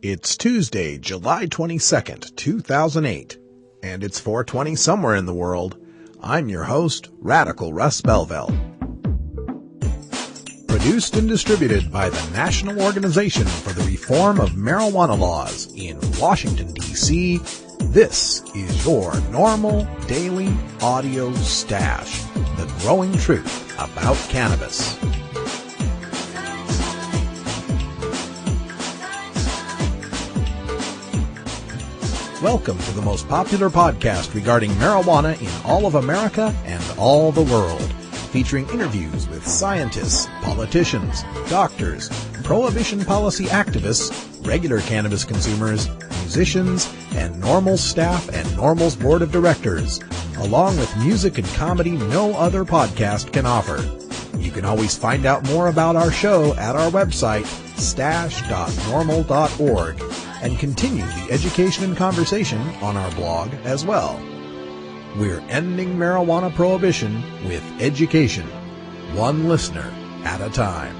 It's Tuesday, July 22nd, 2008, and it's 4:20 somewhere in the world. I'm your host, Radical Russ Belville. Produced and distributed by the National Organization for the Reform of Marijuana Laws in Washington, D.C., this is your NORML Daily Audio Stash, the growing truth about cannabis. Welcome to the most popular podcast regarding marijuana in all of America and all the world, featuring interviews with scientists, politicians, doctors, prohibition policy activists, regular cannabis consumers, musicians, and NORML staff and NORML's board of directors, along with music and comedy no other podcast can offer. You can always find out more about our show at our website, stash.norml.org, and continue the education and conversation on our blog as well. We're ending marijuana prohibition with education, one listener at a time.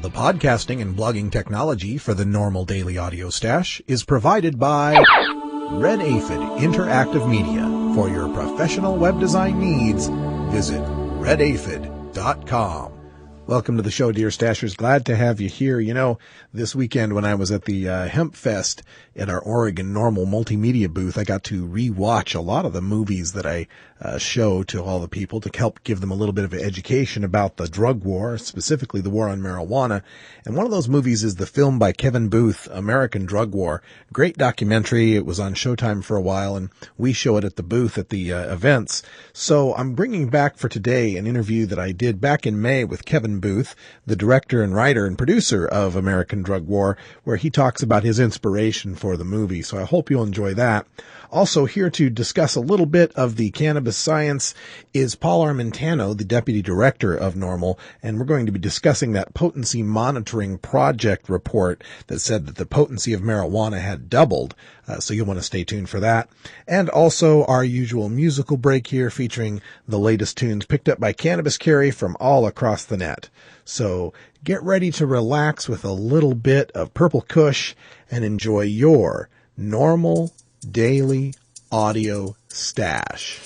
The podcasting and blogging technology for the NORML Daily Audio Stash is provided by Red Aphid Interactive Media. For your professional web design needs, visit redaphid.com. Welcome to the show, dear Stashers. Glad to have you here. You know, this weekend when I was at the Hemp Fest at our Oregon NORML multimedia booth, I got to rewatch a lot of the movies that I show to all the people to help give them a little bit of education about the drug war, specifically the war on marijuana. And one of those movies is the film by Kevin Booth, American Drug War. Great documentary. It was on Showtime for a while, and we show it at the booth at the events. So I'm bringing back for today an interview that I did back in May with Kevin Booth, the director and writer and producer of American Drug War, where he talks about his inspiration for the movie. So I hope you'll enjoy that. Also here to discuss a little bit of the cannabis science is Paul Armentano, the deputy director of NORML, and we're going to be discussing that potency monitoring project report that said that the potency of marijuana had doubled. So you'll want to stay tuned for that. And also our usual musical break here featuring the latest tunes picked up by Cannabis Carry from all across the net. So get ready to relax with a little bit of Purple Kush and enjoy your NORML Daily Audio Stash.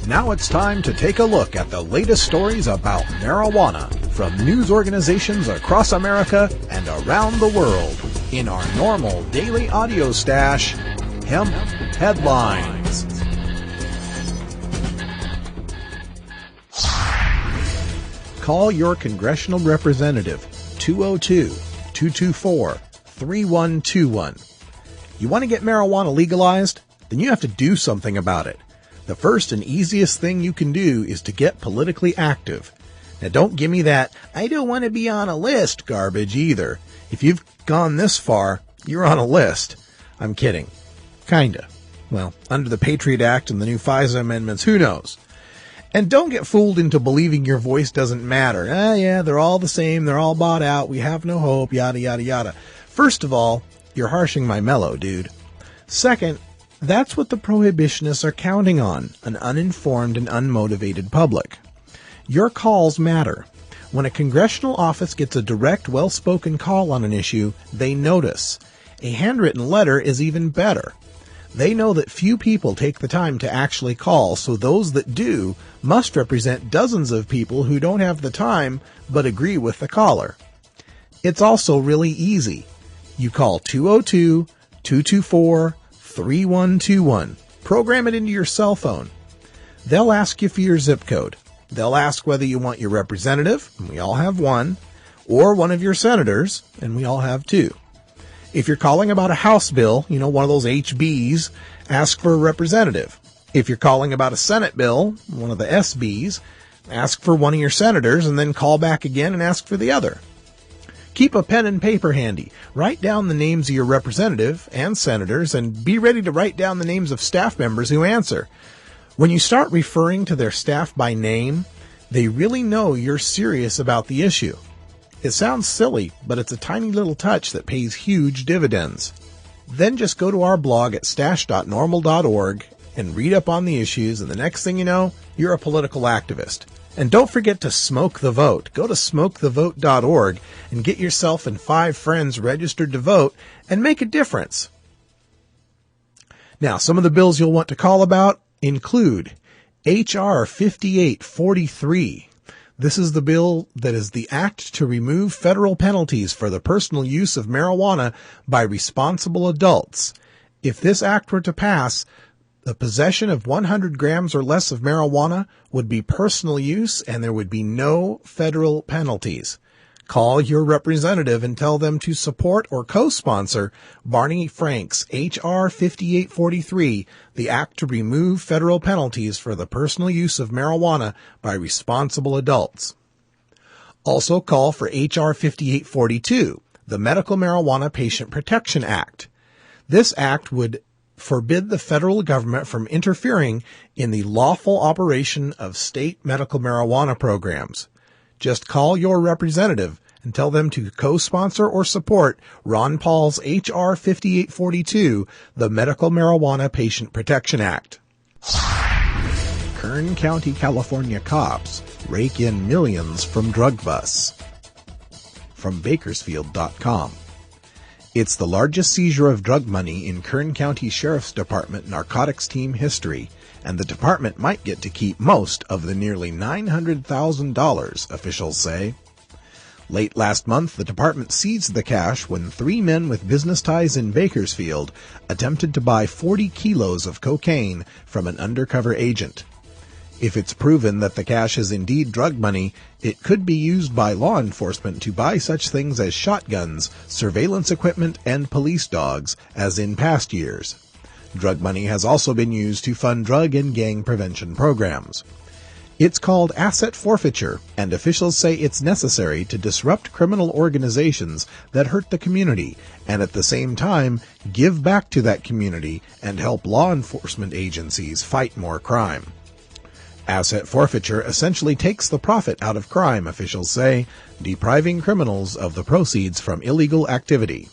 Now it's time to take a look at the latest stories about marijuana from news organizations across America and around the world in our NORML Daily Audio Stash, Hemp Headlines. Call your congressional representative, 202-224-3121. You want to get marijuana legalized? Then you have to do something about it. The first and easiest thing you can do is to get politically active. Now don't give me that, I don't want to be on a list garbage either. If you've gone this far, you're on a list. I'm kidding. Kinda. Well, under the Patriot Act and the new FISA amendments, who knows? And don't get fooled into believing your voice doesn't matter. Yeah, they're all the same. They're all bought out. We have no hope, yada, yada, yada. First of all, you're harshing my mellow, dude. Second, that's what the prohibitionists are counting on, an uninformed and unmotivated public. Your calls matter. When a congressional office gets a direct, well-spoken call on an issue, they notice. A handwritten letter is even better. They know that few people take the time to actually call, so those that do must represent dozens of people who don't have the time but agree with the caller. It's also really easy. You call 202-224-3121. Program it into your cell phone. They'll ask you for your zip code. They'll ask whether you want your representative, and we all have one, or one of your senators, and we all have two. If you're calling about a House bill, one of those HBs, ask for a representative. If you're calling about a Senate bill, one of the SBs, ask for one of your senators and then call back again and ask for the other. Keep a pen and paper handy. Write down the names of your representative and senators and be ready to write down the names of staff members who answer. When you start referring to their staff by name, they really know you're serious about the issue. It sounds silly, but it's a tiny little touch that pays huge dividends. Then just go to our blog at stash.normal.org and read up on the issues, and the next thing you know, you're a political activist. And don't forget to smoke the vote. Go to smokethevote.org and get yourself and 5 friends registered to vote and make a difference. Now, some of the bills you'll want to call about include H.R. 5843. This is the bill that is the act to remove federal penalties for the personal use of marijuana by responsible adults. If this act were to pass, the possession of 100 grams or less of marijuana would be personal use and there would be no federal penalties. Call your representative and tell them to support or co-sponsor Barney Frank's H.R. 5843, the act to remove federal penalties for the personal use of marijuana by responsible adults. Also call for H.R. 5842, the Medical Marijuana Patient Protection Act. This act would forbid the federal government from interfering in the lawful operation of state medical marijuana programs. Just call your representative and tell them to co-sponsor or support Ron Paul's H.R. 5842, the Medical Marijuana Patient Protection Act. Kern County, California cops rake in millions from drug busts. From Bakersfield.com. It's the largest seizure of drug money in Kern County Sheriff's Department narcotics team history, and the department might get to keep most of the nearly $900,000, officials say. Late last month, the department seized the cash when 3 men with business ties in Bakersfield attempted to buy 40 kilos of cocaine from an undercover agent. If it's proven that the cash is indeed drug money, it could be used by law enforcement to buy such things as shotguns, surveillance equipment, and police dogs, as in past years. Drug money has also been used to fund drug and gang prevention programs. It's called asset forfeiture, and officials say it's necessary to disrupt criminal organizations that hurt the community, and at the same time, give back to that community and help law enforcement agencies fight more crime. Asset forfeiture essentially takes the profit out of crime, officials say, depriving criminals of the proceeds from illegal activity.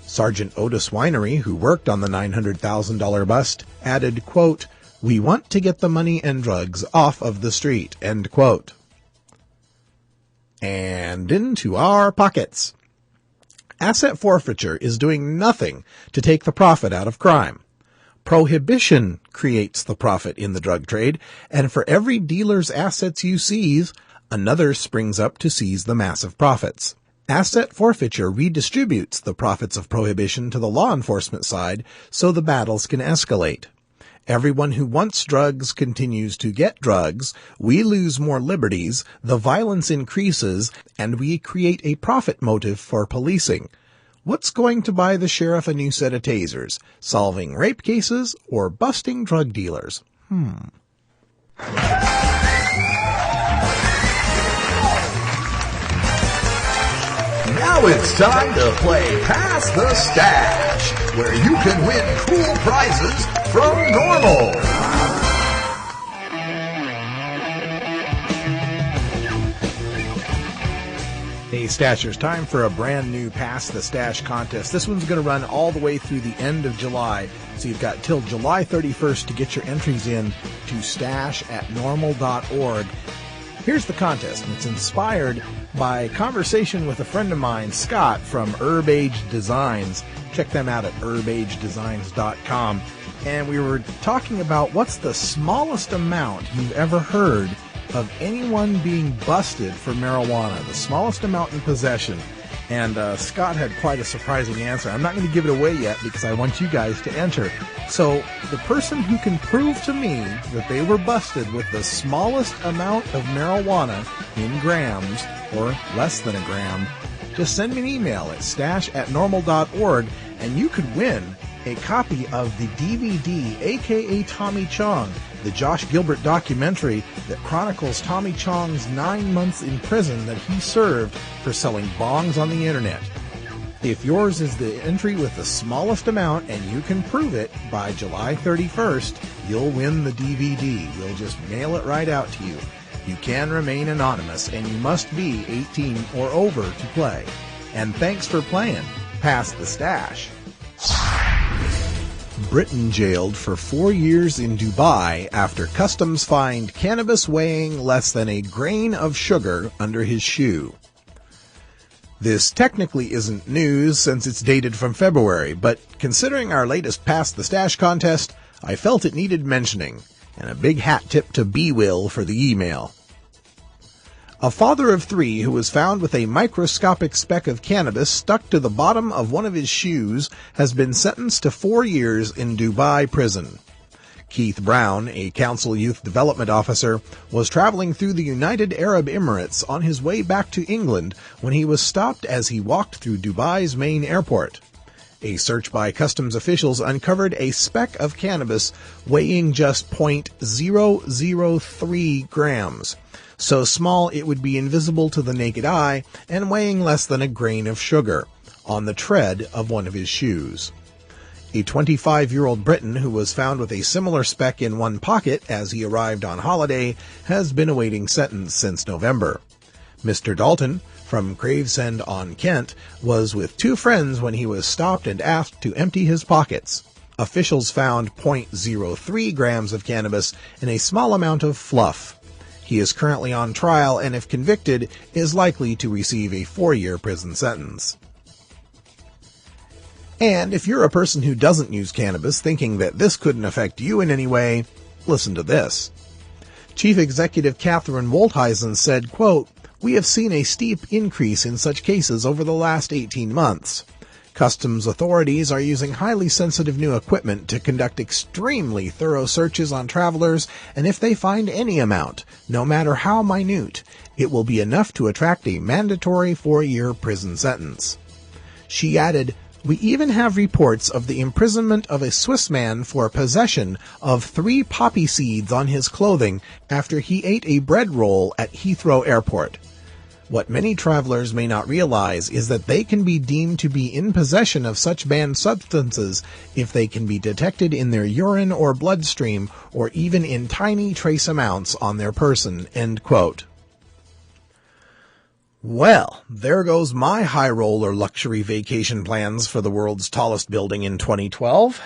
Sergeant Otis Winery, who worked on the $900,000 bust, added, quote, "We want to get the money and drugs off of the street," end quote. And into our pockets. Asset forfeiture is doing nothing to take the profit out of crime. Prohibition creates the profit in the drug trade, and for every dealer's assets you seize, another springs up to seize the massive profits. Asset forfeiture redistributes the profits of prohibition to the law enforcement side so the battles can escalate. Everyone who wants drugs continues to get drugs, we lose more liberties, the violence increases, and we create a profit motive for policing. What's going to buy the sheriff a new set of tasers? Solving rape cases or busting drug dealers? Now it's time to play Pass the Stash, where you can win cool prizes from NORML. Hey Stashers, time for a brand new Pass the Stash contest. This one's going to run all the way through the end of July, so you've got till July 31st to get your entries in to stash@normal.org. Here's the contest, and it's inspired by a conversation with a friend of mine, Scott, from Herb Age Designs. Check them out at herbagedesigns.com. And we were talking about what's the smallest amount you've ever heard of anyone being busted for marijuana, the smallest amount in possession. And Scott had quite a surprising answer. I'm not going to give it away yet because I want you guys to enter. So the person who can prove to me that they were busted with the smallest amount of marijuana in grams or less than a gram, just send me an email at stash@normal.org and you could win a copy of the DVD, aka Tommy Chong, the Josh Gilbert documentary that chronicles Tommy Chong's 9 months in prison that he served for selling bongs on the internet. If yours is the entry with the smallest amount and you can prove it by July 31st, you'll win the DVD. We'll just mail it right out to you. You can remain anonymous and you must be 18 or over to play. And thanks for playing Pass the Stash. Briton jailed for 4 years in Dubai after customs find cannabis weighing less than a grain of sugar under his shoe. This technically isn't news since it's dated from February, but considering our latest Pass the Stash contest, I felt it needed mentioning, and a big hat tip to B-Will for the email. A father of 3 who was found with a microscopic speck of cannabis stuck to the bottom of one of his shoes has been sentenced to 4 years in Dubai prison. Keith Brown, a council youth development officer, was traveling through the United Arab Emirates on his way back to England when he was stopped as he walked through Dubai's main airport. A search by customs officials uncovered a speck of cannabis weighing just 0.003 grams. So small it would be invisible to the naked eye and weighing less than a grain of sugar, on the tread of one of his shoes. A 25-year-old Briton who was found with a similar speck in one pocket as he arrived on holiday has been awaiting sentence since November. Mr. Dalton, from Gravesend-on-Kent, was with 2 friends when he was stopped and asked to empty his pockets. Officials found 0.03 grams of cannabis and a small amount of fluff. He is currently on trial and, if convicted, is likely to receive a 4-year prison sentence. And if you're a person who doesn't use cannabis thinking that this couldn't affect you in any way, listen to this. Chief Executive Catherine Woltheisen said, quote, "We have seen a steep increase in such cases over the last 18 months. Customs authorities are using highly sensitive new equipment to conduct extremely thorough searches on travelers, and if they find any amount, no matter how minute, it will be enough to attract a mandatory 4-year prison sentence." She added, "We even have reports of the imprisonment of a Swiss man for possession of 3 poppy seeds on his clothing after he ate a bread roll at Heathrow Airport. What many travelers may not realize is that they can be deemed to be in possession of such banned substances if they can be detected in their urine or bloodstream or even in tiny trace amounts on their person." End quote. Well, there goes my high roller luxury vacation plans for the world's tallest building in 2012.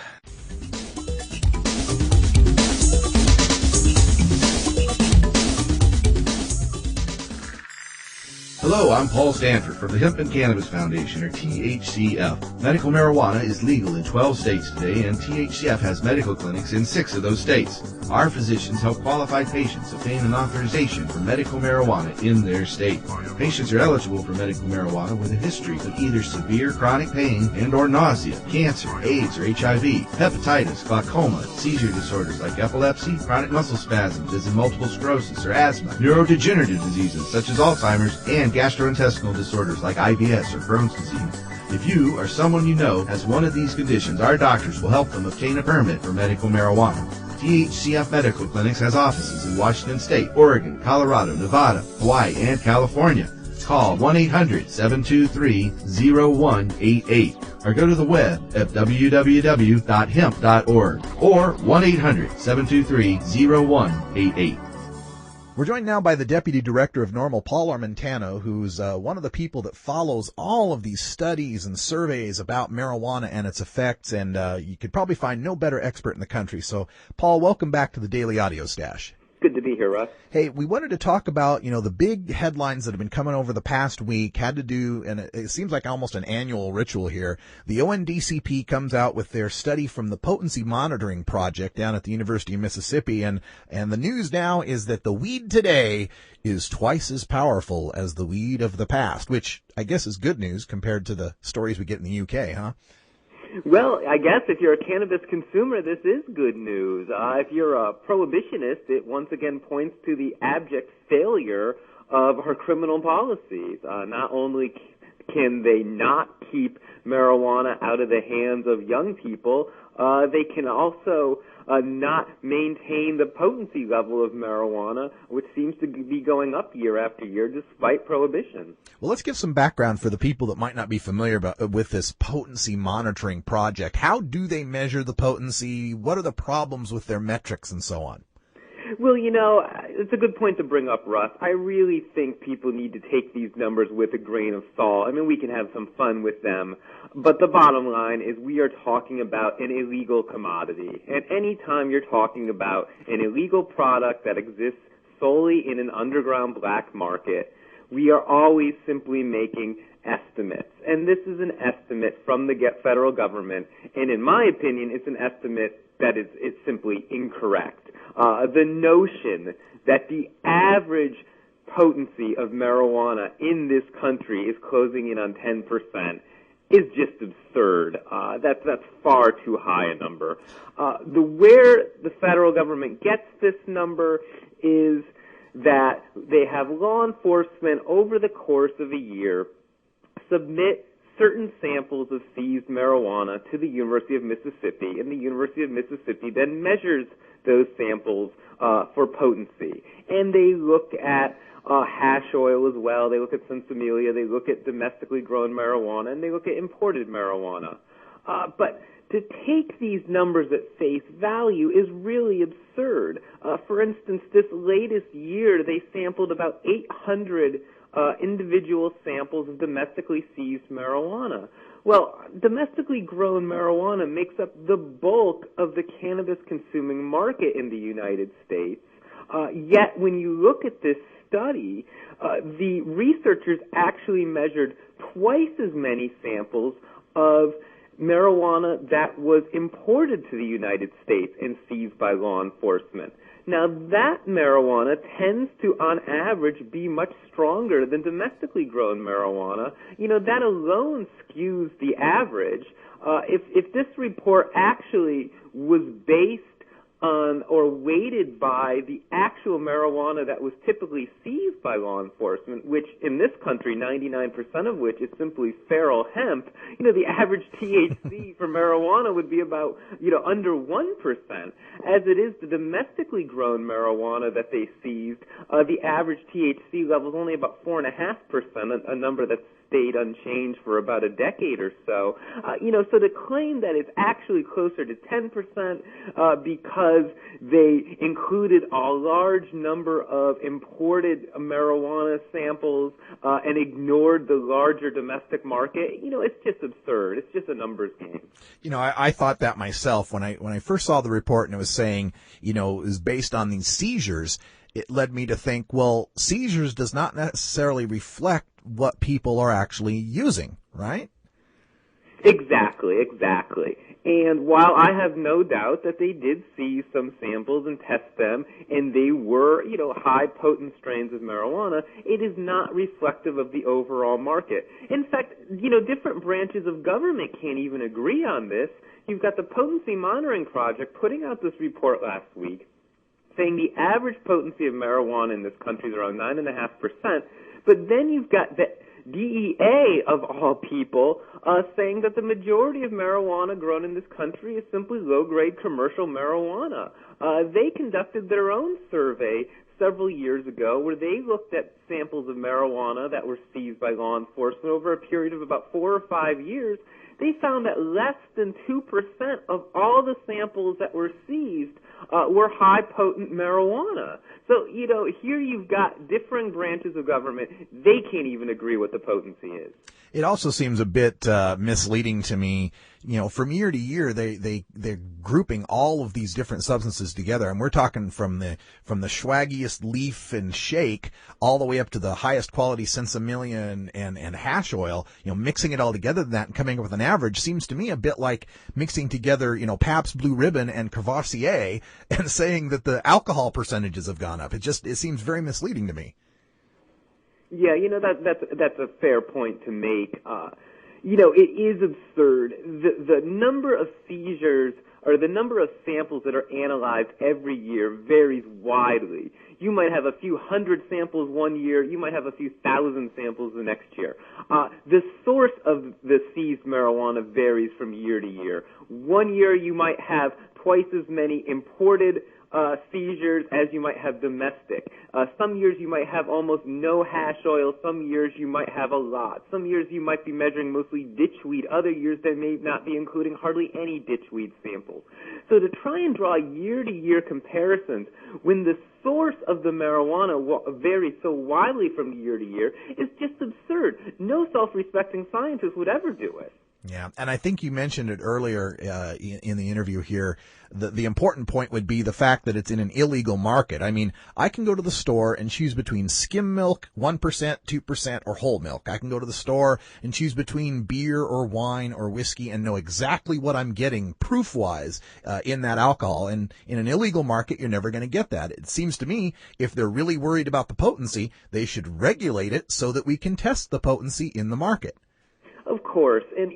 Hello, I'm Paul Stanford from the Hemp and Cannabis Foundation, or THCF. Medical marijuana is legal in 12 states today, and THCF has medical clinics in 6 of those states. Our physicians help qualified patients obtain an authorization for medical marijuana in their state. Patients are eligible for medical marijuana with a history of either severe chronic pain and or nausea, cancer, AIDS or HIV, hepatitis, glaucoma, seizure disorders like epilepsy, chronic muscle spasms as in multiple sclerosis or asthma, neurodegenerative diseases such as Alzheimer's, and gastrointestinal disorders like IBS or Crohn's disease. If you or someone you know has one of these conditions, our doctors will help them obtain a permit for medical marijuana. THCF Medical Clinics has offices in Washington State, Oregon, Colorado, Nevada, Hawaii, and California. Call 1-800-723-0188 or go to the web at www.hemp.org or 1-800-723-0188. We're joined now by the Deputy Director of NORML, Paul Armentano, who's one of the people that follows all of these studies and surveys about marijuana and its effects, and you could probably find no better expert in the country. So, Paul, welcome back to the Daily Audio Stash. Good to be here, Russ. Hey, we wanted to talk about, the big headlines that have been coming over the past week had to do, and it seems like almost an annual ritual here. The ONDCP comes out with their study from the Potency Monitoring Project down at the University of Mississippi, and the news now is that the weed today is twice as powerful as the weed of the past, which I guess is good news compared to the stories we get in the UK, huh? Well, I guess if you're a cannabis consumer, this is good news. If you're a prohibitionist, it once again points to the abject failure of our criminal policies. Not only can they not keep marijuana out of the hands of young people, they can also not maintain the potency level of marijuana, which seems to be going up year after year despite prohibition. Well, let's give some background for the people that might not be familiar with this potency monitoring project. How do they measure the potency? What are the problems with their metrics and so on? Well, it's a good point to bring up, Russ. I really think people need to take these numbers with a grain of salt. I mean, we can have some fun with them, but the bottom line is we are talking about an illegal commodity. And any time you're talking about an illegal product that exists solely in an underground black market, we are always simply making estimates. And this is an estimate from the federal government, and in my opinion, it's an estimate that is simply incorrect. The notion that the average potency of marijuana in this country is closing in on 10% is just absurd. That's far too high a number. Where the federal government gets this number is that they have law enforcement over the course of a year submit certain samples of seized marijuana to the University of Mississippi, and the University of Mississippi then measures those samples for potency. And they look at hash oil as well, they look at sinsemilla, they look at domestically grown marijuana, and they look at imported marijuana. But to take these numbers at face value is really absurd. For instance, this latest year, they sampled about 800 individual samples of domestically seized marijuana. Well, domestically grown marijuana makes up the bulk of the cannabis-consuming market in the United States. Yet, when you look at this study, the researchers actually measured twice as many samples of marijuana that was imported to the United States and seized by law enforcement. Now, that marijuana tends to, on average, be much stronger than domestically grown marijuana. You know, that alone skews the average. If this report actually was based on or weighted by the actual marijuana that was typically seized by law enforcement, which in this country, 99% of which is simply feral hemp, you know, the average THC for marijuana would be about, you know, under 1%. As it is, the domestically grown marijuana that they seized, the average THC level is only about 4.5%, a number that's stayed unchanged for about a decade or so. So to claim that it's actually closer to 10% because they included a large number of imported marijuana samples and ignored the larger domestic market, you know, it's just absurd. It's just a numbers game. You know, I thought that myself when I first saw the report and it was saying, you know, it was based on these seizures. It led me to think, well, seizures does not necessarily reflect what people are actually using, right? Exactly. And while I have no doubt that they did seize some samples and test them, and they were, you know, high potent strains of marijuana, it is not reflective of the overall market. In fact, you know, different branches of government can't even agree on this. You've got the Potency Monitoring Project putting out this report last week saying the average potency of marijuana in this country is around 9.5%, but then you've got the DEA, of all people, saying that the majority of marijuana grown in this country is simply low-grade commercial marijuana. They conducted their own survey several years ago where they looked at samples of marijuana that were seized by law enforcement over a period of about 4 or 5 years. They found that less than 2% of all the samples that were seized were high-potent marijuana. So, you know, here you've got differing branches of government. They can't even agree what the potency is. It also seems a bit misleading to me. You know, from year to year, they're grouping all of these different substances together, and we're talking from the swaggiest leaf and shake all the way up to the highest quality sinsemilla and hash oil. You know, mixing it all together and coming up with an average seems to me a bit like mixing together, you know, Pabst Blue Ribbon and Courvoisier and saying that the alcohol percentages have gone up. It seems very misleading to me. Yeah, you know, that's a fair point to make. You know, it is absurd. The number of seizures or the number of samples that are analyzed every year varies widely. You might have a few hundred samples one year. You might have a few thousand samples the next year. The source of the seized marijuana varies from year to year. One year you might have twice as many imported seizures as you might have domestic. Some years you might have almost no hash oil. Some years you might have a lot. Some years you might be measuring mostly ditchweed. Other years they may not be including hardly any ditchweed samples. So to try and draw year-to-year comparisons when the source of the marijuana varies so widely from year to year is just absurd. No self-respecting scientist would ever do it. Yeah, and I think you mentioned it earlier in the interview here. The important point would be the fact that it's in an illegal market. I mean, I can go to the store and choose between skim milk, 1%, 2%, or whole milk. I can go to the store and choose between beer or wine or whiskey and know exactly what I'm getting proof-wise in that alcohol. And in an illegal market, you're never going to get that. It seems to me if they're really worried about the potency, they should regulate it so that we can test the potency in the market. Of course, and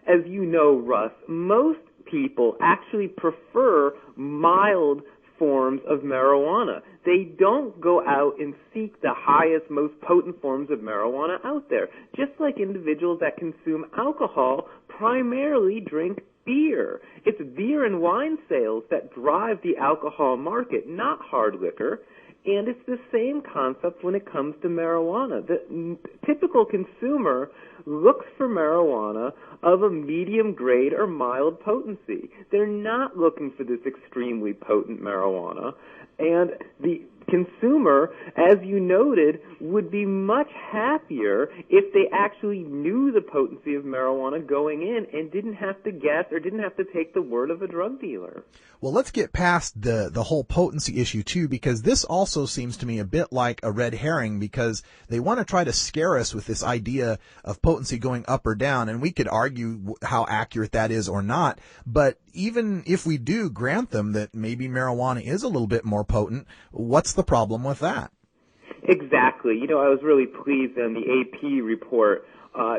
as you know, Russ, most people actually prefer mild forms of marijuana. They don't go out and seek the highest, most potent forms of marijuana out there. Just like individuals that consume alcohol primarily drink beer. It's beer and wine sales that drive the alcohol market, not hard liquor. And it's the same concept when it comes to marijuana. The typical consumer looks for marijuana of a medium grade or mild potency. They're not looking for this extremely potent marijuana. And the consumer, as you noted, would be much happier if they actually knew the potency of marijuana going in and didn't have to guess or didn't have to take the word of a drug dealer. Well, let's get past the whole potency issue, too, because this also seems to me a bit like a red herring because they want to try to scare us with this idea of potency going up or down, and we could argue how accurate that is or not, but even if we do grant them that maybe marijuana is a little bit more potent, what's the problem with that? Exactly. I was really pleased in the AP report.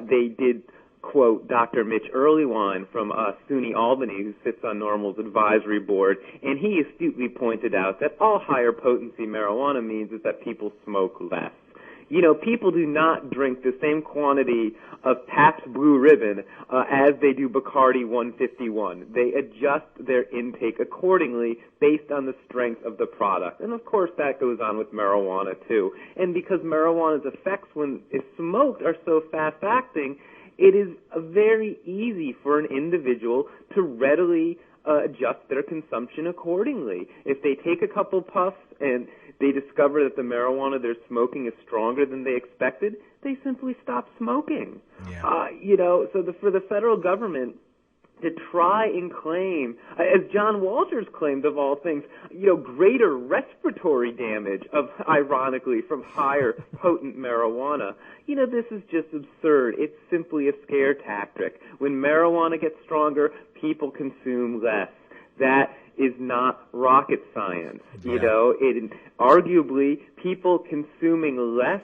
They did quote Dr. Mitch Earlywine from SUNY Albany, who sits on NORML's advisory board, and he astutely pointed out that all higher potency marijuana means is that people smoke less. People do not drink the same quantity of Pabst Blue Ribbon as they do Bacardi 151. They adjust their intake accordingly based on the strength of the product. And, of course, that goes on with marijuana, too. And because marijuana's effects when it's smoked are so fast-acting, it is very easy for an individual to readily adjust their consumption accordingly. If they take a couple puffs and they discover that the marijuana they're smoking is stronger than they expected, they simply stop smoking. Yeah. So for the federal government to try and claim, as John Walters claimed of all things, greater respiratory damage ironically, from higher potent marijuana, this is just absurd. It's simply a scare tactic. When marijuana gets stronger, people consume less. That is not rocket science. Yeah. Arguably, people consuming less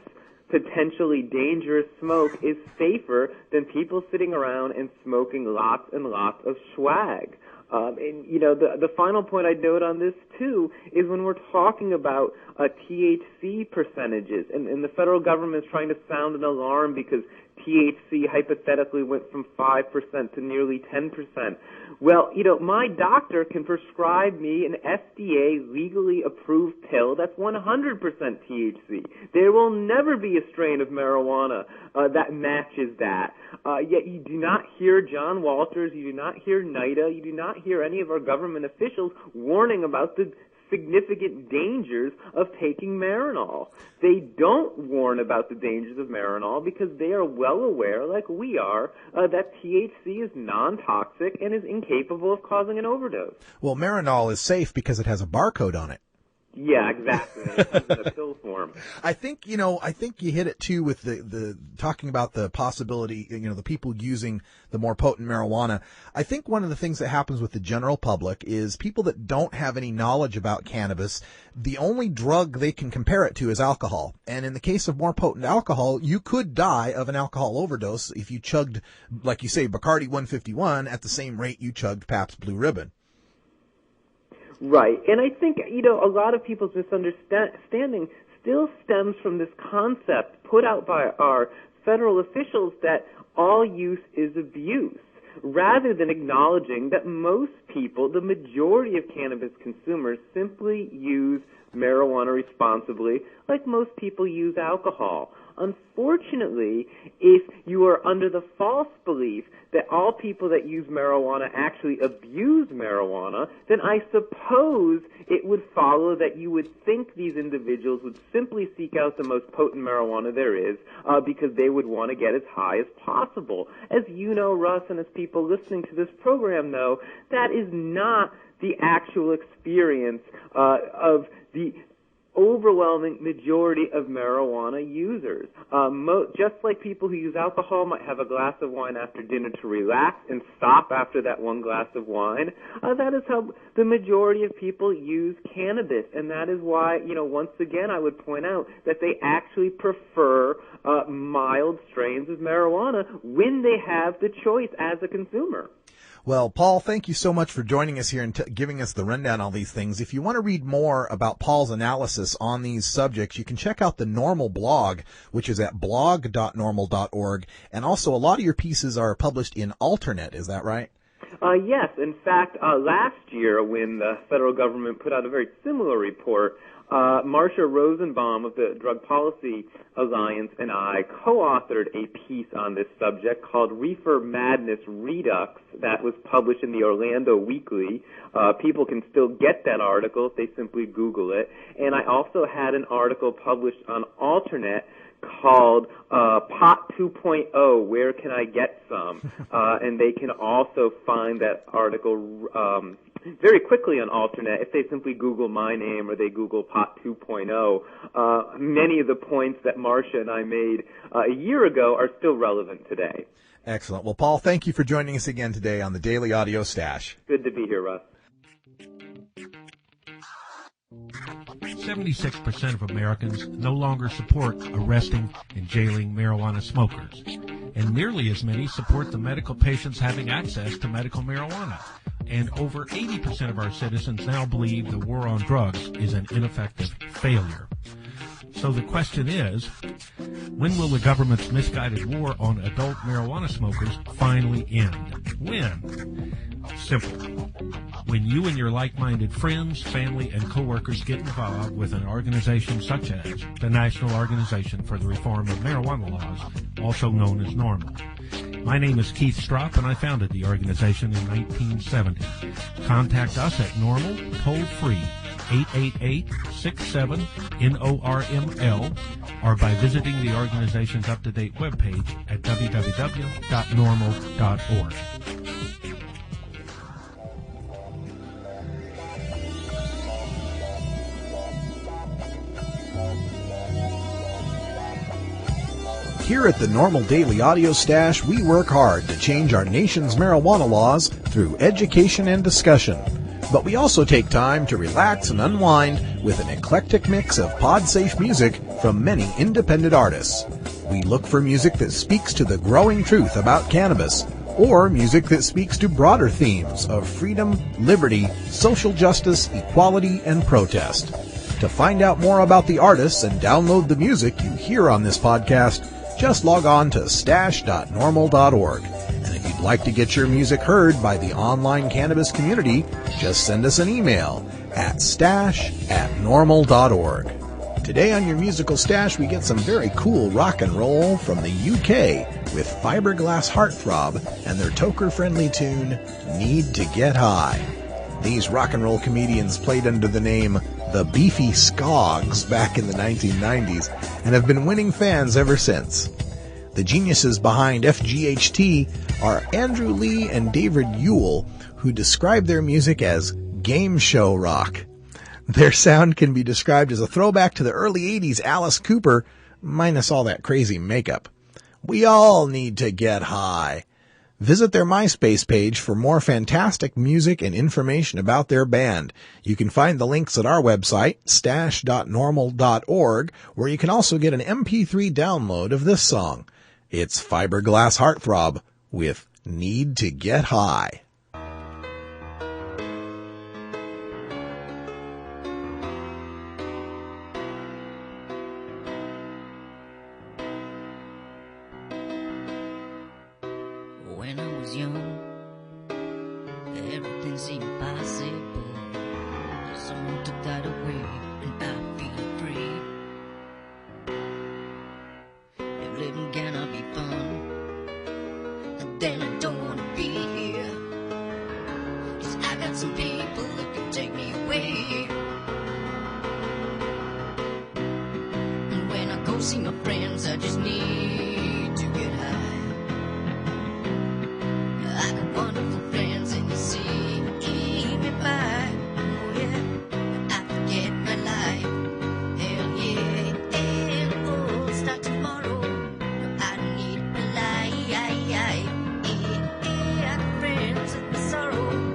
potentially dangerous smoke is safer than people sitting around and smoking lots and lots of swag. The final point I'd note on this, too, is when we're talking about THC percentages, and the federal government is trying to sound an alarm because THC hypothetically went from 5% to nearly 10%. Well, my doctor can prescribe me an FDA legally approved pill that's 100% THC. There will never be a strain of marijuana that matches that. Yet you do not hear John Walters, you do not hear NIDA, you do not hear any of our government officials warning about the significant dangers of taking Marinol. They don't warn about the dangers of Marinol because they are well aware, like we are, that THC is non-toxic and is incapable of causing an overdose. Well, Marinol is safe because it has a barcode on it. Yeah, exactly. It comes in a pill form. I think you hit it too with the talking about the possibility, the people using the more potent marijuana. I think one of the things that happens with the general public is people that don't have any knowledge about cannabis, the only drug they can compare it to is alcohol. And in the case of more potent alcohol, you could die of an alcohol overdose if you chugged, like you say, Bacardi 151 at the same rate you chugged Pabst Blue Ribbon. Right. And I think, a lot of people's misunderstanding still stems from this concept put out by our federal officials that all use is abuse. rather than acknowledging that most people, the majority of cannabis consumers, simply use marijuana responsibly like most people use alcohol. Unfortunately, if you are under the false belief that all people that use marijuana actually abuse marijuana, then I suppose it would follow that you would think these individuals would simply seek out the most potent marijuana there is because they would want to get as high as possible. As you know, Russ, and as people listening to this program know, that is not the actual experience of the overwhelming majority of marijuana users. Just like people who use alcohol might have a glass of wine after dinner to relax and stop after that one glass of wine, that is how the majority of people use cannabis. And that is why, once again, I would point out that they actually prefer mild strains of marijuana when they have the choice as a consumer. Well, Paul, thank you so much for joining us here and giving us the rundown on all these things. If you want to read more about Paul's analysis on these subjects, you can check out the NORML blog, which is at blog.normal.org. And also, a lot of your pieces are published in Alternet. Is that right? Yes. In fact, last year when the federal government put out a very similar report, Marcia Rosenbaum of the Drug Policy Alliance and I co-authored a piece on this subject called Reefer Madness Redux that was published in the Orlando Weekly. People can still get that article if they simply Google it. And I also had an article published on Alternet called Pot 2.0, Where Can I Get Some? And they can also find that article very quickly on Alternet if they simply Google my name or they Google Pot 2.0. Many of the points that Marcia and I made a year ago are still relevant today. Excellent. Well, Paul, thank you for joining us again today on the Daily Audio Stash. Good to be here, Russ. 76% of Americans no longer support arresting and jailing marijuana smokers, and nearly as many support the medical patients having access to medical marijuana. And over 80% of our citizens now believe the war on drugs is an ineffective failure. So the question is, when will the government's misguided war on adult marijuana smokers finally end? When? Simple. When you and your like-minded friends, family, and coworkers get involved with an organization such as the National Organization for the Reform of Marijuana Laws, also known as NORML. My name is Keith Stropp, and I founded the organization in 1970. Contact us at NORML, toll-free, 888-67-NORML, or by visiting the organization's up-to-date webpage at www.normal.org. Here at the NORML Daily Audio Stash, we work hard to change our nation's marijuana laws through education and discussion. But we also take time to relax and unwind with an eclectic mix of pod-safe music from many independent artists. We look for music that speaks to the growing truth about cannabis, or music that speaks to broader themes of freedom, liberty, social justice, equality, and protest. To find out more about the artists and download the music you hear on this podcast, just log on to stash.normal.org. And if you'd like to get your music heard by the online cannabis community, just send us an email at stash@normal.org. Today on your musical stash, we get some very cool rock and roll from the UK with Fiberglass Heartthrob and their toker-friendly tune, Need to Get High. These rock and roll comedians played under the name the Beefy Skogs back in the 1990s and have been winning fans ever since. The geniuses behind FGHT are Andrew Lee and David Ewell, who describe their music as game show rock. Their sound can be described as a throwback to the early 80s Alice Cooper, minus all that crazy makeup. We all need to get high. Visit their MySpace page for more fantastic music and information about their band. You can find the links at our website, stash.normal.org, where you can also get an MP3 download of this song. It's Fiberglass Heartthrob with Need to Get High. When I was young, go see my friends, I just need to get high. I got wonderful friends and you see me by. Oh yeah, I forget my life. Hell yeah, and oh, start tomorrow. I don't need a lie. I got friends in the sorrow.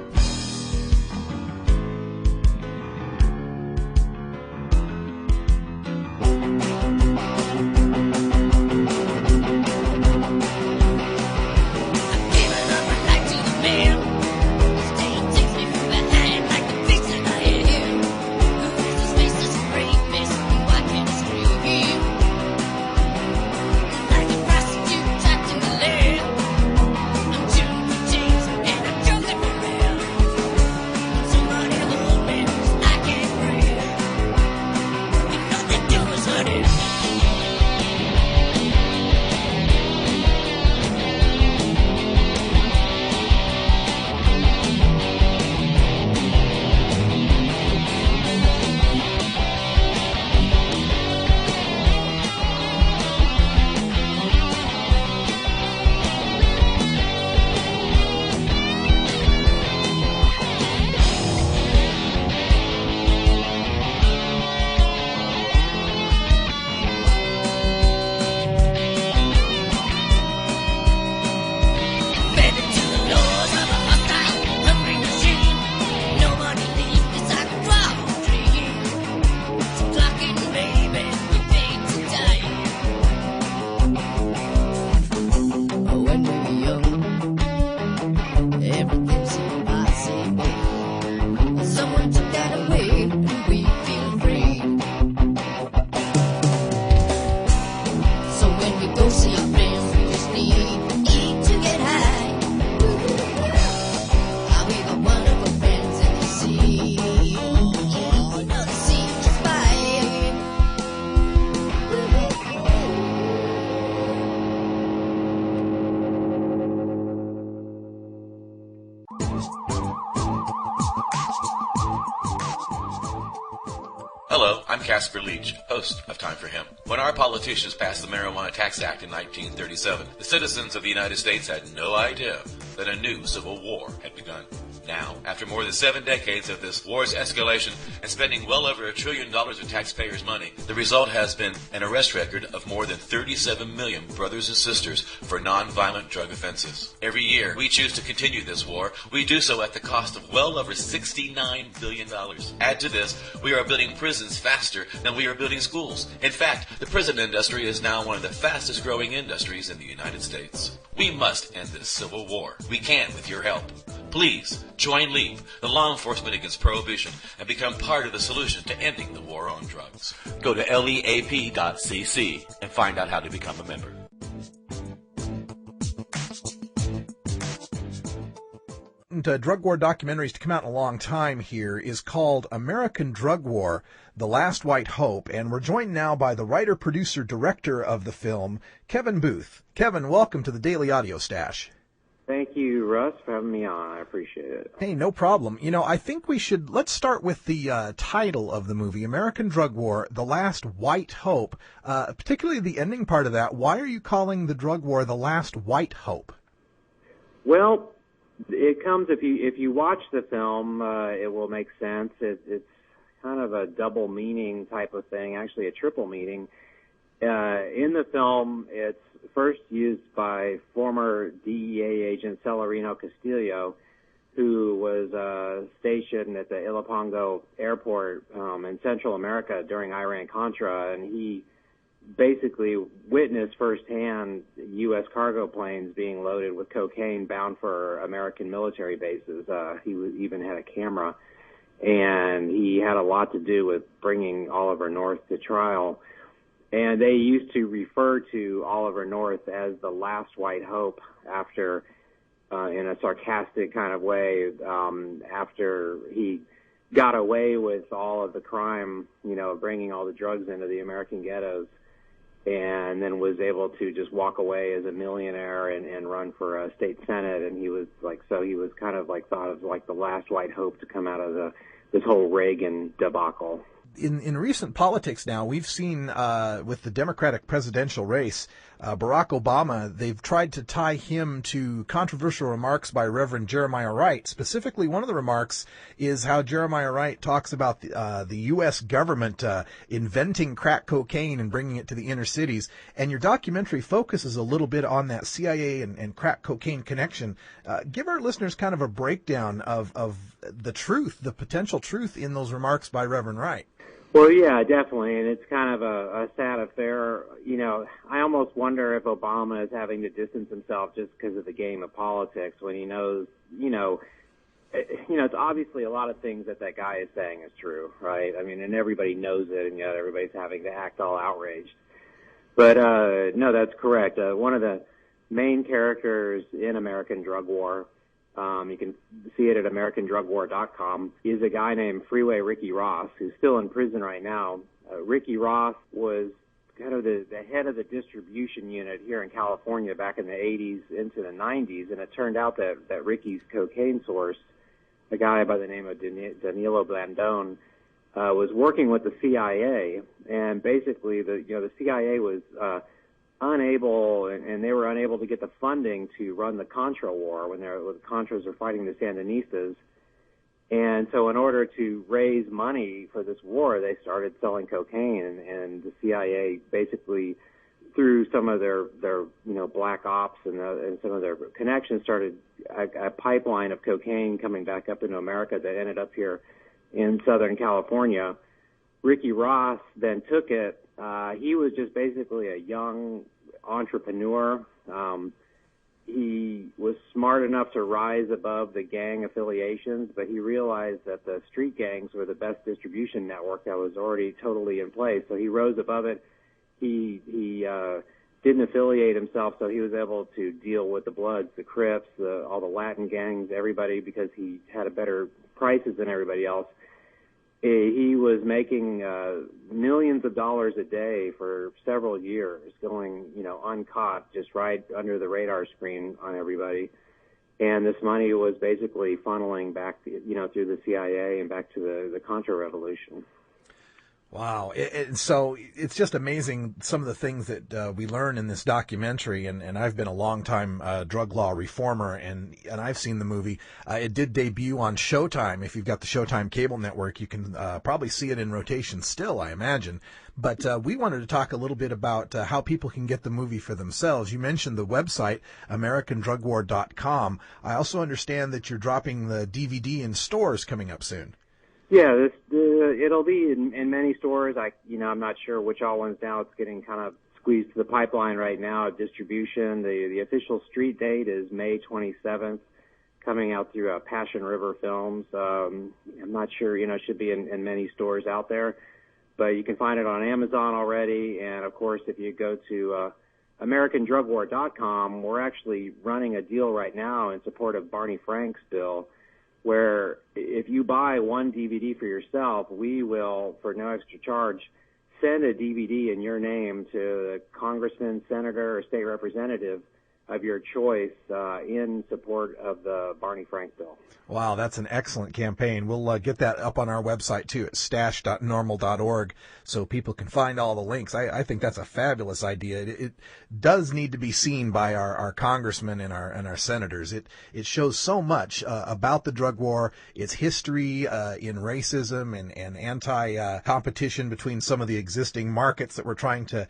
Hello, I'm Casper Leach, host of Time for Him. When our politicians passed the Marijuana Tax Act in 1937, the citizens of the United States had no idea that a new civil war had begun. Now, after more than 7 decades of this war's escalation and spending well over $1 trillion of taxpayers' money, the result has been an arrest record of more than 37 million brothers and sisters for nonviolent drug offenses. Every year, we choose to continue this war. We do so at the cost of well over $69 billion. Add to this, we are building prisons faster than we are building schools. In fact, the prison industry is now one of the fastest growing industries in the United States. We must end this civil war. We can with your help. Please join LEAP, the Law Enforcement Against Prohibition, and become part of the solution to ending the war on drugs. Go to leap.cc and find out how to become a member. Drug war documentaries to come out in a long time here is called American Drug War, The Last White Hope, and we're joined now by the writer, producer, director of the film, Kevin Booth. Kevin, welcome to the Daily Audio Stash. Thank you, Russ, for having me on. I appreciate it. Hey, no problem. You know, I think let's start with the title of the movie, American Drug War, The Last White Hope. Particularly the ending part of that. Why are you calling the drug war The Last White Hope? Well, it comes, if you watch the film, it will make sense. It's kind of a double meaning type of thing, actually a triple meaning. In the film, it's first used by former DEA agent Celerino Castillo, who was stationed at the Ilopango airport in Central America during Iran-Contra, and he basically witnessed firsthand U.S. cargo planes being loaded with cocaine bound for American military bases. He even had a camera, and he had a lot to do with bringing Oliver North to trial. And they used to refer to Oliver North as the last white hope after, in a sarcastic kind of way, after he got away with all of the crime, bringing all the drugs into the American ghettos, and then was able to just walk away as a millionaire and run for a state senate. And he was kind of thought of like the last white hope to come out of this whole Reagan debacle. in recent politics now, we've seen with the Democratic presidential race, Barack Obama, they've tried to tie him to controversial remarks by Reverend Jeremiah Wright. Specifically, one of the remarks is how Jeremiah Wright talks about the U.S. government inventing crack cocaine and bringing it to the inner cities. And your documentary focuses a little bit on that CIA and crack cocaine connection. Give our listeners kind of a breakdown of the truth, the potential truth in those remarks by Reverend Wright. Well, yeah, definitely, and it's kind of a sad affair. You know, I almost wonder if Obama is having to distance himself just because of the game of politics when he knows, it's obviously a lot of things that guy is saying is true, right? I mean, and everybody knows it, and yet everybody's having to act all outraged. But, no, that's correct. One of the main characters in American Drug War, you can see it at AmericanDrugWar.com, is a guy named Freeway Ricky Ross, who's still in prison right now. Ricky Ross was kind of the head of the distribution unit here in California back in the 80s into the 90s, and it turned out that Ricky's cocaine source, a guy by the name of Danilo Blandone, was working with the CIA, and basically the CIA was unable, and they were unable to get the funding to run the Contra War when the Contras were fighting the Sandinistas. And so in order to raise money for this war, they started selling cocaine, and the CIA basically, through some of their black ops and some of their connections, started a pipeline of cocaine coming back up into America that ended up here in Southern California. Ricky Ross then took it. He was just basically a young entrepreneur. He was smart enough to rise above the gang affiliations, but he realized that the street gangs were the best distribution network that was already totally in place. So he rose above it. He didn't affiliate himself, so he was able to deal with the Bloods, the Crips, all the Latin gangs, everybody, because he had a better prices than everybody else. He was making millions of dollars a day for several years, going, uncaught, just right under the radar screen on everybody. And this money was basically funneling back, through the CIA and back to the Contra Revolution. Wow. So it's just amazing some of the things that we learn in this documentary. And I've been a long-time drug law reformer, and I've seen the movie. It did debut on Showtime. If you've got the Showtime cable network, you can probably see it in rotation still, I imagine. But we wanted to talk a little bit about how people can get the movie for themselves. You mentioned the website, AmericanDrugWar.com. I also understand that you're dropping the DVD in stores coming up soon. Yeah, it'll be in many stores. I'm not sure which all ones now. It's getting kind of squeezed to the pipeline right now of distribution. The official street date is May 27th, coming out through Passion River Films. I'm not sure, it should be in many stores out there, but you can find it on Amazon already. And of course, if you go to AmericanDrugWar.com, we're actually running a deal right now in support of Barney Frank's bill, where if you buy one DVD for yourself, we will, for no extra charge, send a DVD in your name to the congressman, senator, or state representative of your choice in support of the Barney Frank bill. Wow, that's an excellent campaign. We'll get that up on our website, too, at stash.normal.org, so people can find all the links. I think that's a fabulous idea. It does need to be seen by our congressmen and our senators. It shows so much about the drug war, its history in racism and anti-competition between some of the existing markets that we're trying to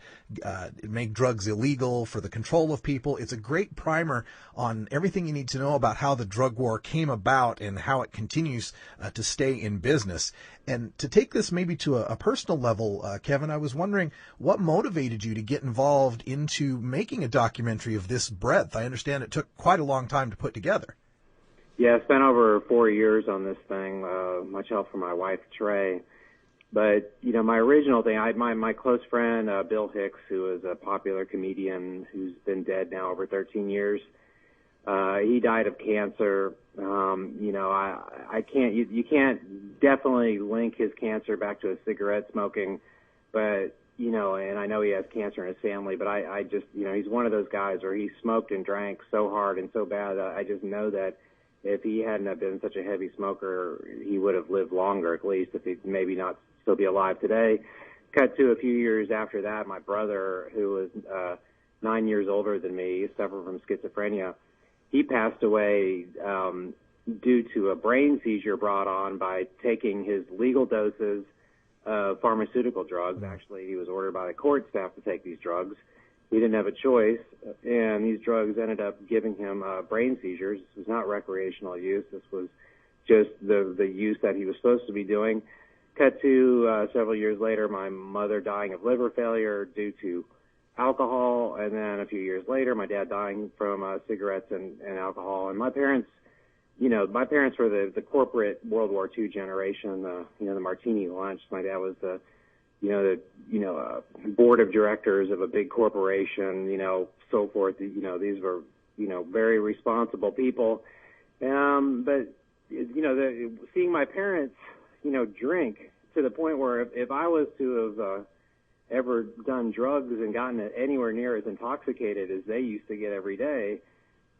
make drugs illegal for the control of people. It's a great primer on everything you need to know about how the drug war came about and how it continues to stay in business. And to take this maybe to a personal level, Kevin, I was wondering what motivated you to get involved into making a documentary of this breadth. I understand it took quite a long time to put together. Yeah, I spent over 4 years on this thing, much help from my wife, Trey. But, my original thing, my close friend, Bill Hicks, who is a popular comedian who's been dead now over 13 years, he died of cancer. I can't, you can't definitely link his cancer back to his cigarette smoking, but, and I know he has cancer in his family, but I just, he's one of those guys where he smoked and drank so hard and so bad that I just know that if he hadn't have been such a heavy smoker, he would have lived longer, at least, if he'd maybe not still be alive today. Cut to a few years after that, my brother, who was 9 years older than me, suffered from schizophrenia. He passed away due to a brain seizure brought on by taking his legal doses of pharmaceutical drugs. Actually, he was ordered by the court staff to take these drugs. He didn't have a choice, and these drugs ended up giving him brain seizures. This was not recreational use. This was just the use that he was supposed to be doing. Cut to several years later, my mother dying of liver failure due to alcohol, and then a few years later, my dad dying from cigarettes and alcohol. And my parents were the corporate World War II generation, the martini lunch. My dad was the board of directors of a big corporation, so forth. These were, very responsible people. But, seeing my parents, drink to the point where if I was to have ever done drugs and gotten anywhere near as intoxicated as they used to get every day,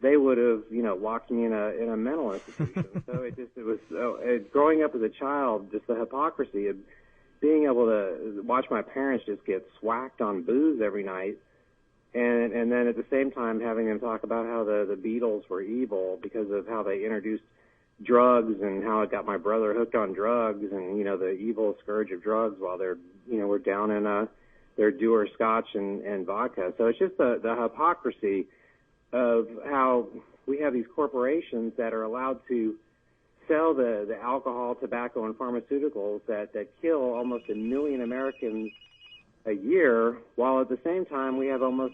they would have, locked me in a mental institution. So growing up as a child, just the hypocrisy of being able to watch my parents just get swacked on booze every night, and then at the same time having them talk about how the Beatles were evil because of how they introduced drugs and how it got my brother hooked on drugs and, the evil scourge of drugs while they're, we're down in their Dewar Scotch and vodka. So it's just the hypocrisy of how we have these corporations that are allowed to sell the alcohol, tobacco, and pharmaceuticals that kill almost 1 million Americans a year, while at the same time we have almost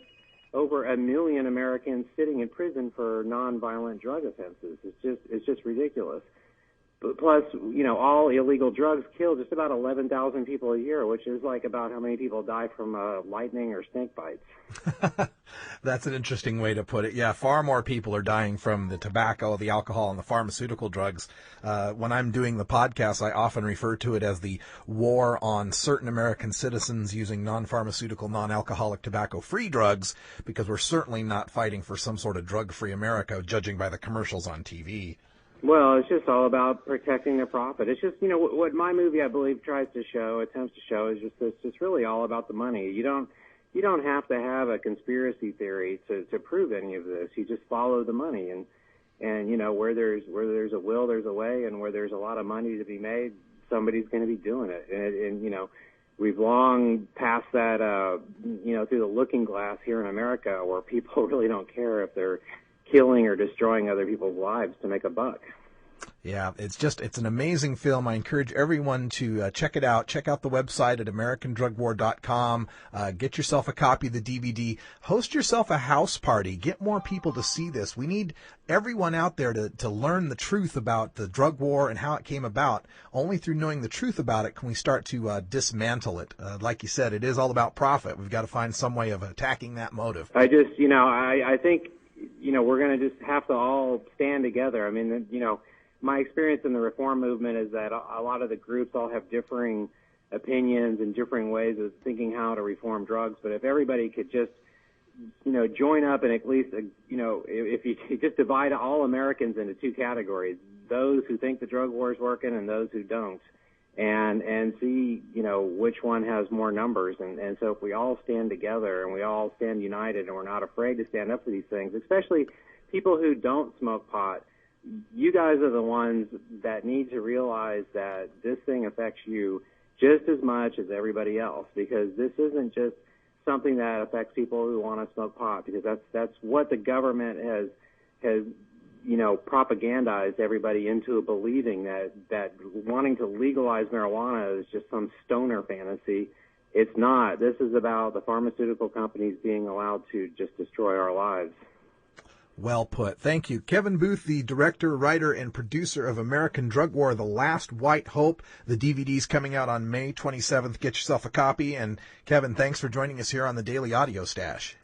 over 1 million Americans sitting in prison for nonviolent drug offenses. It's just ridiculous. But plus, all illegal drugs kill just about 11,000 people a year, which is like about how many people die from lightning or snake bites. That's an interesting way to put it. Yeah, far more people are dying from the tobacco, the alcohol, and the pharmaceutical drugs. When I'm doing the podcast, I often refer to it as the war on certain American citizens using non-pharmaceutical, non-alcoholic, tobacco-free drugs, because we're certainly not fighting for some sort of drug-free America, judging by the commercials on TV. Well, it's just all about protecting the profit. It's just, what my movie, I believe, attempts to show is just it's just really all about the money. You don't have to have a conspiracy theory to prove any of this. You just follow the money, and where there's a will, there's a way, and where there's a lot of money to be made, somebody's going to be doing it. And we've long passed that through the looking glass here in America, where people really don't care if they're killing or destroying other people's lives to make a buck. Yeah, it's an amazing film. I encourage everyone to check it out. Check out the website at AmericanDrugWar.com. Get yourself a copy of the DVD. Host yourself a house party. Get more people to see this. We need everyone out there to learn the truth about the drug war and how it came about. Only through knowing the truth about it can we start to dismantle it. Like you said, it is all about profit. We've got to find some way of attacking that motive. I think we're going to just have to all stand together. I mean, my experience in the reform movement is that a lot of the groups all have differing opinions and differing ways of thinking how to reform drugs. But if everybody could just, join up and at least, if you just divide all Americans into two categories, those who think the drug war is working and those who don't, and see, which one has more numbers. And so if we all stand together and we all stand united and we're not afraid to stand up for these things, especially people who don't smoke pot, you guys are the ones that need to realize that this thing affects you just as much as everybody else, because this isn't just something that affects people who want to smoke pot, because that's what the government has propagandized everybody into believing that wanting to legalize marijuana is just some stoner fantasy. It's not. This is about the pharmaceutical companies being allowed to just destroy our lives. Well put. Thank you. Kevin Booth, the director, writer, and producer of American Drug War, The Last White Hope. The DVD's coming out on May 27th. Get yourself a copy. And Kevin, thanks for joining us here on the Daily Audio Stash.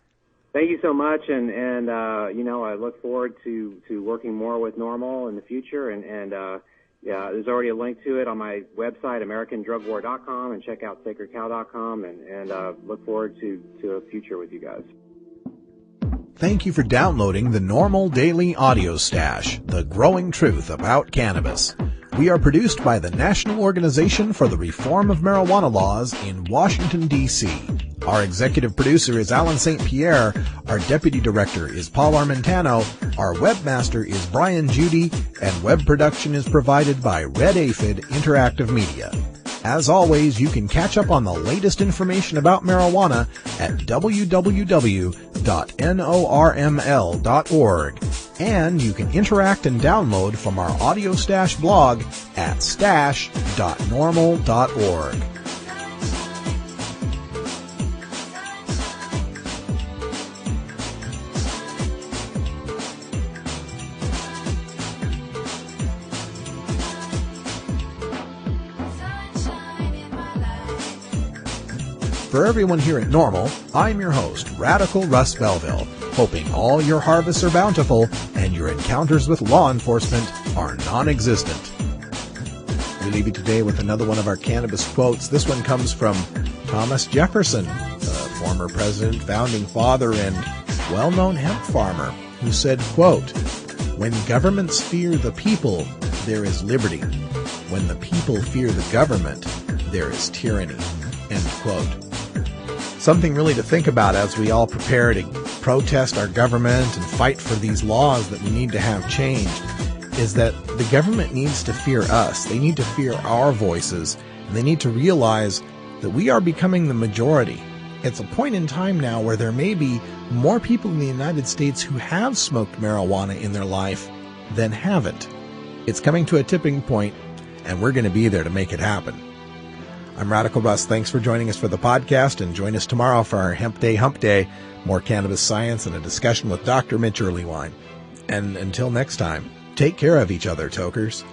Thank you so much, and I look forward to working more with NORML in the future, and there's already a link to it on my website, AmericanDrugWar.com, and check out SacredCow.com, and look forward to a future with you guys. Thank you for downloading the NORML Daily Audio Stash, the growing truth about cannabis. We are produced by the National Organization for the Reform of Marijuana Laws in Washington, D.C. Our executive producer is Alan St. Pierre. Our deputy director is Paul Armentano. Our webmaster is Brian Judy. And web production is provided by Red Aphid Interactive Media. As always, you can catch up on the latest information about marijuana at www.norml.org. And you can interact and download from our Audio Stash blog at stash.norml.org. For everyone here at NORML, I'm your host, Radical Russ Belville, hoping all your harvests are bountiful and your encounters with law enforcement are non-existent. We leave you today with another one of our cannabis quotes. This one comes from Thomas Jefferson, the former president, founding father, and well-known hemp farmer, who said, quote, "When governments fear the people, there is liberty. When the people fear the government, there is tyranny." End quote. Something really to think about as we all prepare to protest our government and fight for these laws that we need to have changed is that the government needs to fear us. They need to fear our voices, and they need to realize that we are becoming the majority. It's a point in time now where there may be more people in the United States who have smoked marijuana in their life than haven't. It's coming to a tipping point, and we're going to be there to make it happen. I'm Radical Russ. Thanks for joining us for the podcast, and join us tomorrow for our Hemp Day Hump Day, more cannabis science and a discussion with Dr. Mitch Earlywine. And until next time, take care of each other, tokers.